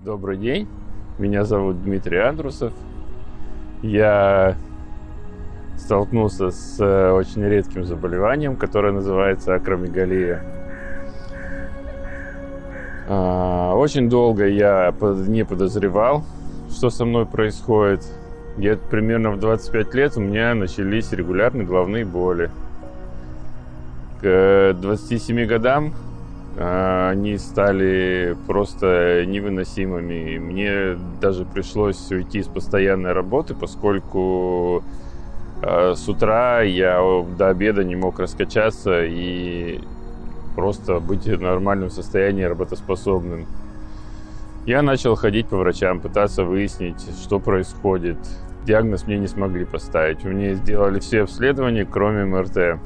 Добрый день, меня зовут Дмитрий Андрусов. Я столкнулся с очень редким заболеванием, которое называется акромегалия. Очень долго я не подозревал, что со мной происходит. Где-то примерно в 25 лет у меня начались регулярные головные боли. К 27 годам они стали просто невыносимыми. Мне даже пришлось уйти с постоянной работы, поскольку с утра я до обеда не мог раскачаться и просто быть в нормальном состоянии, работоспособным. Я начал ходить по врачам, пытаться выяснить, что происходит. Диагноз мне не смогли поставить. Мне сделали все обследования, кроме МРТ.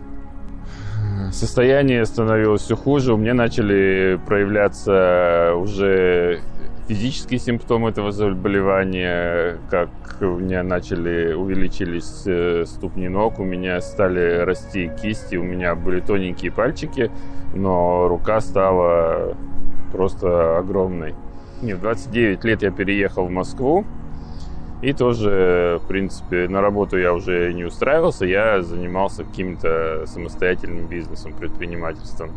Состояние становилось все хуже. У меня начали проявляться уже физические симптомы этого заболевания, как у меня увеличились ступни ног, у меня стали расти кисти, у меня были тоненькие пальчики, но рука стала просто огромной. В 29 лет я переехал в Москву. И тоже, в принципе, на работу я уже не устраивался, я занимался каким-то самостоятельным бизнесом, предпринимательством.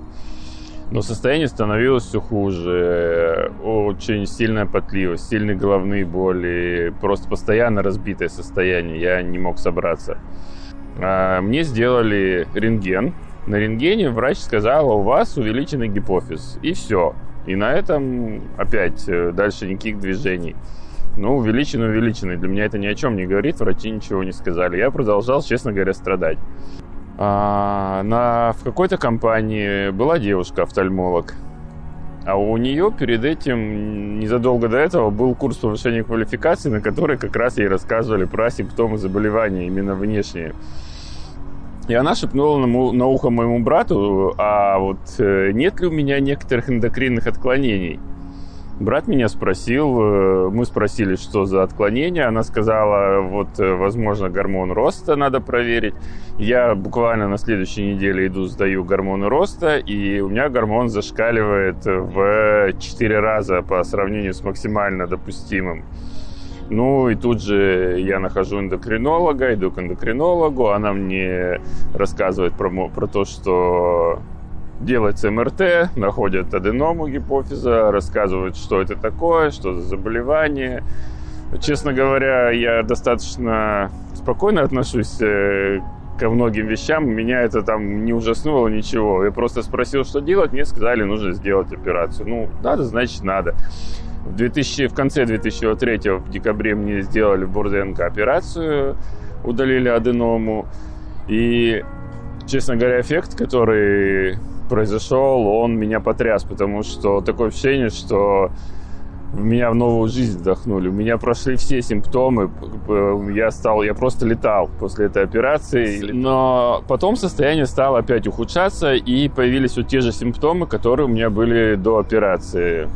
Но состояние становилось все хуже, очень сильная потливость, сильные головные боли, просто постоянно разбитое состояние, я не мог собраться. Мне сделали рентген. На рентгене врач сказал: у вас увеличенный гипофиз, и все. И на этом опять дальше никаких движений. Увеличенный. Для меня это ни о чем не говорит, врачи ничего не сказали. Я продолжал, честно говоря, страдать. В какой-то компании была девушка-офтальмолог. А у нее перед этим, незадолго до этого, был курс повышения квалификации, на который как раз ей рассказывали про симптомы заболевания, именно внешние. И она шепнула на ухо моему брату: а вот нет ли у меня некоторых эндокринных отклонений? Брат меня спросил, мы спросили, что за отклонение. Она сказала: возможно, гормон роста надо проверить. Я буквально на следующей неделе сдаю гормоны роста, и у меня гормон зашкаливает в 4 раза по сравнению с максимально допустимым. И тут же я нахожу эндокринолога, иду к эндокринологу, она мне рассказывает про то, что делается МРТ, находят аденому гипофиза, рассказывают, что это такое, что за заболевание. Честно говоря, я достаточно спокойно отношусь ко многим вещам. Меня это не ужаснуло ничего. Я просто спросил, что делать. Мне сказали, нужно сделать операцию. Надо, значит, надо. В конце 2003 в декабре мне сделали в Бурденко операцию, удалили аденому. И, честно говоря, эффект, который произошел, он меня потряс, потому что такое ощущение, что в меня в новую жизнь вдохнули. У меня прошли все симптомы, я просто летал после этой операции. Но потом состояние стало опять ухудшаться, и появились те же симптомы, которые у меня были до операции.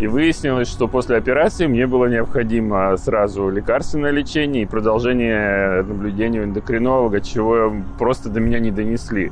И выяснилось, что после операции мне было необходимо сразу лекарственное лечение и продолжение наблюдения у эндокринолога, чего просто до меня не донесли.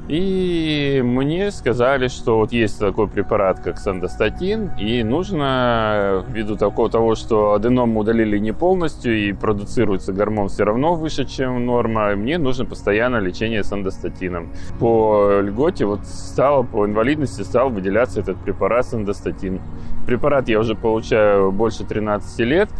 И мне сказали, что есть такой препарат, как сандостатин, и нужно, ввиду того, что аденому удалили не полностью, и продуцируется гормон все равно выше, чем норма, мне нужно постоянное лечение сандостатином. По льготе, по инвалидности стал выделяться этот препарат сандостатин. Препарат я уже получаю больше 13 лет.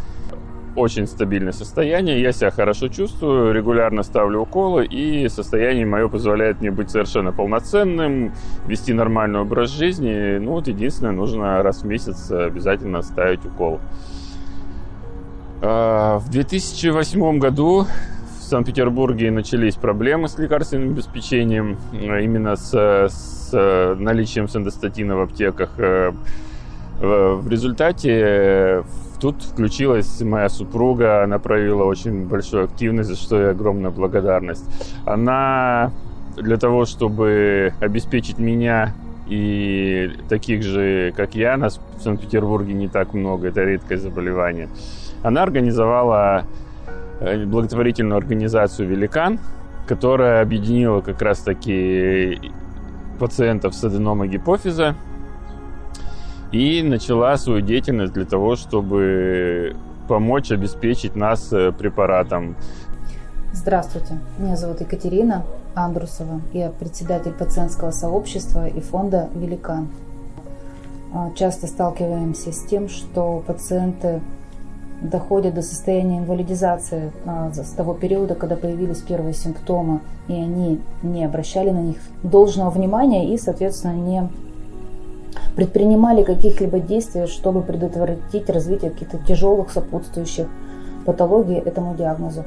Очень стабильное состояние, я себя хорошо чувствую, регулярно ставлю уколы, и состояние мое позволяет мне быть совершенно полноценным, вести нормальный образ жизни. Единственное, нужно раз в месяц обязательно ставить укол. В 2008 году в Санкт-Петербурге начались проблемы с лекарственным обеспечением, именно с наличием сандостатина в аптеках. В результате тут включилась моя супруга, она проявила очень большую активность, за что ей огромная благодарность. Она для того, чтобы обеспечить меня и таких же, как я, нас в Санкт-Петербурге не так много, это редкое заболевание, она организовала благотворительную организацию «Великан», которая объединила как раз-таки пациентов с аденомой гипофиза. и начала свою деятельность для того, чтобы помочь обеспечить нас препаратом. Здравствуйте, меня зовут Екатерина Андрусова, я председатель пациентского сообщества и фонда «Великан». Часто сталкиваемся с тем, что пациенты доходят до состояния инвалидизации с того периода, когда появились первые симптомы, и они не обращали на них должного внимания и, соответственно, не предпринимали каких-либо действий, чтобы предотвратить развитие каких-то тяжелых сопутствующих патологий этому диагнозу.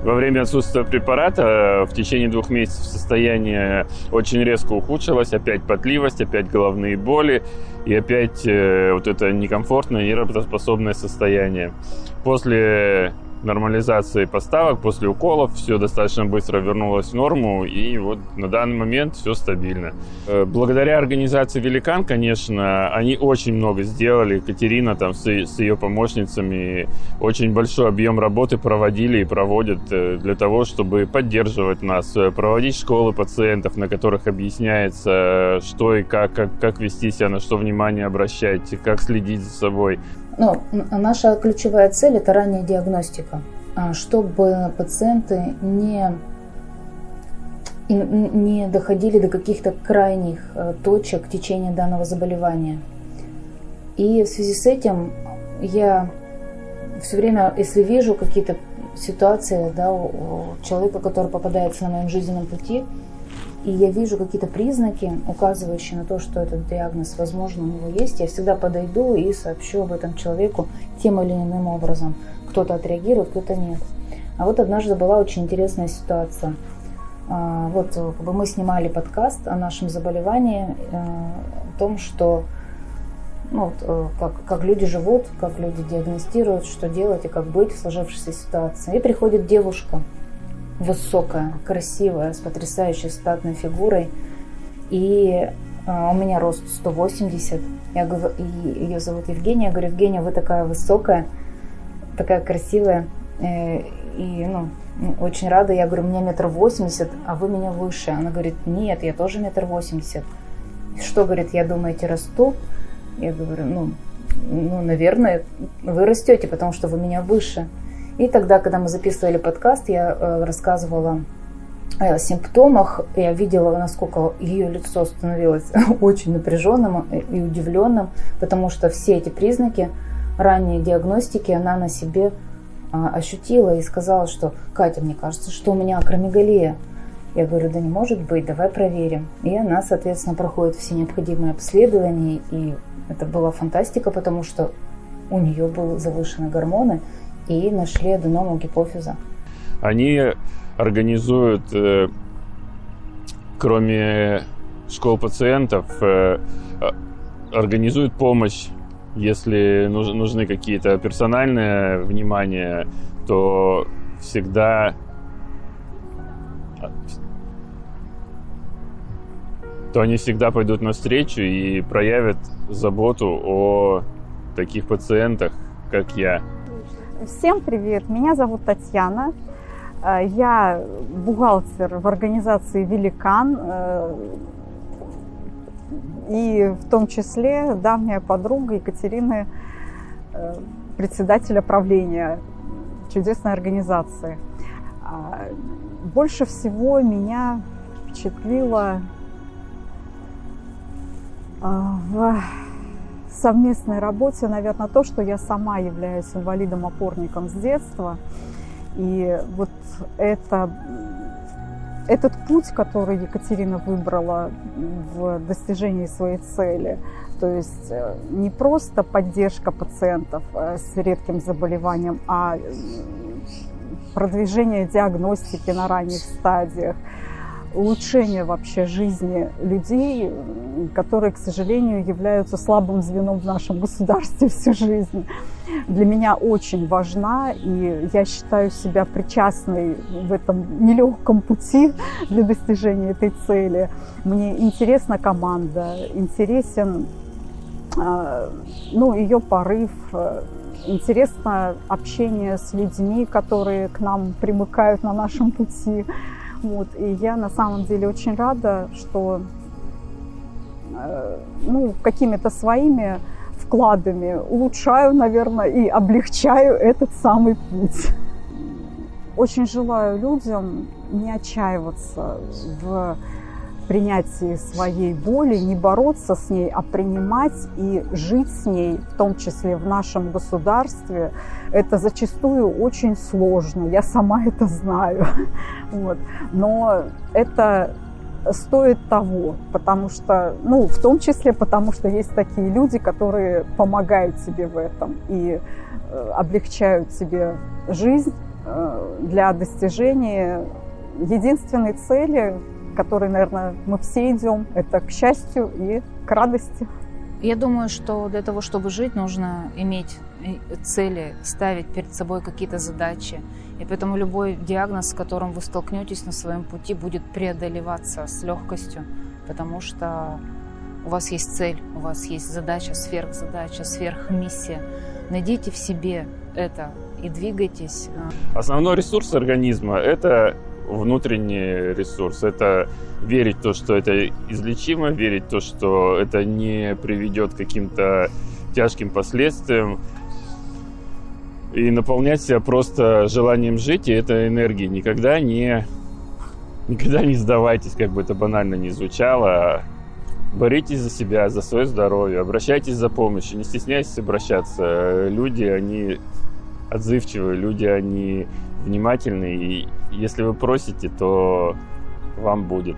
Во время отсутствия препарата в течение 2 месяцев состояние очень резко ухудшилось. Опять потливость, опять головные боли и опять вот это некомфортное, неработоспособное состояние. После нормализации поставок, после уколов все достаточно быстро вернулось в норму, и вот на данный момент все стабильно. Благодаря организации «Великан», конечно, они очень много сделали. Екатерина там с ее помощницами очень большой объем работы проводили и проводят для того, чтобы поддерживать нас, проводить школы пациентов, на которых объясняется, что и как вести себя, на что внимание обращать, как следить за собой. Наша ключевая цель – это ранняя диагностика, чтобы пациенты не доходили до каких-то крайних точек течения данного заболевания. И в связи с этим я все время, если вижу какие-то ситуации, у человека, который попадается на моем жизненном пути, и я вижу какие-то признаки, указывающие на то, что этот диагноз, возможно, у него есть, я всегда подойду и сообщу об этом человеку тем или иным образом. Кто-то отреагирует, кто-то нет. А вот однажды была очень интересная ситуация. Мы снимали подкаст о нашем заболевании, о том, что как люди живут, как люди диагностируют, что делать и как быть в сложившейся ситуации. И приходит девушка, высокая, красивая, с потрясающей статной фигурой. И у меня рост 180. Я говорю, и ее зовут Евгения. Я говорю: Евгения, вы такая высокая, такая красивая. И очень рада. Я говорю: мне 1,80 м, а вы меня выше. Она говорит: нет, я тоже 1,80 м. Что, говорит, я, думаете, расту? Я говорю: наверное, вы растете, потому что вы меня выше. И тогда, когда мы записывали подкаст, я рассказывала о симптомах. Я видела, насколько ее лицо становилось очень напряженным и удивленным, потому что все эти признаки ранней диагностики она на себе ощутила и сказала, что: Катя, мне кажется, что у меня акромегалия. Я говорю: да не может быть, давай проверим. И она, соответственно, проходит все необходимые обследования, и это была фантастика, потому что у нее были завышены гормоны, и нашли аденому гипофиза. Они организуют, кроме школ пациентов, организуют помощь. Если нужны какие-то персональные внимания, то они всегда пойдут навстречу и проявят заботу о таких пациентах, как я. Всем привет! Меня зовут Татьяна. Я бухгалтер в организации «Великан», и в том числе давняя подруга Екатерины, председателя правления чудесной организации. Больше всего меня впечатлило в совместной работе, наверное, то, что я сама являюсь инвалидом-опорником с детства. И вот этот путь, который Екатерина выбрала в достижении своей цели, то есть не просто поддержка пациентов с редким заболеванием, а продвижение диагностики на ранних стадиях, улучшение вообще жизни людей, которые, к сожалению, являются слабым звеном в нашем государстве всю жизнь, для меня очень важна, и я считаю себя причастной в этом нелегком пути для достижения этой цели. Мне интересна команда, интересен ее порыв, интересно общение с людьми, которые к нам примыкают на нашем пути. И я на самом деле очень рада, что какими-то своими вкладами улучшаю, наверное, и облегчаю этот самый путь. Очень желаю людям не отчаиваться в принятии своей боли, не бороться с ней, а принимать и жить с ней, в том числе в нашем государстве. Это зачастую очень сложно, я сама это знаю. Вот. Но это стоит того, потому что, в том числе потому, что есть такие люди, которые помогают тебе в этом и облегчают тебе жизнь для достижения единственной цели, к которой, наверное, мы все идем, это к счастью и к радости. Я думаю, что для того, чтобы жить, нужно иметь цели, ставить перед собой какие-то задачи. И поэтому любой диагноз, с которым вы столкнетесь на своем пути, будет преодолеваться с легкостью, потому что у вас есть цель, у вас есть задача, сверхмиссия. Найдите в себе это и двигайтесь. Основной ресурс организма – это внутренний ресурс. Это верить в то, что это излечимо, верить в то, что это не приведет к каким-то тяжким последствиям. И наполнять себя просто желанием жить и этой энергией. Никогда не сдавайтесь, как бы это банально ни звучало. Боритесь за себя, за свое здоровье, обращайтесь за помощью, не стесняйтесь обращаться. Люди, они отзывчивые, люди, они внимательные. И если вы просите, то вам будет.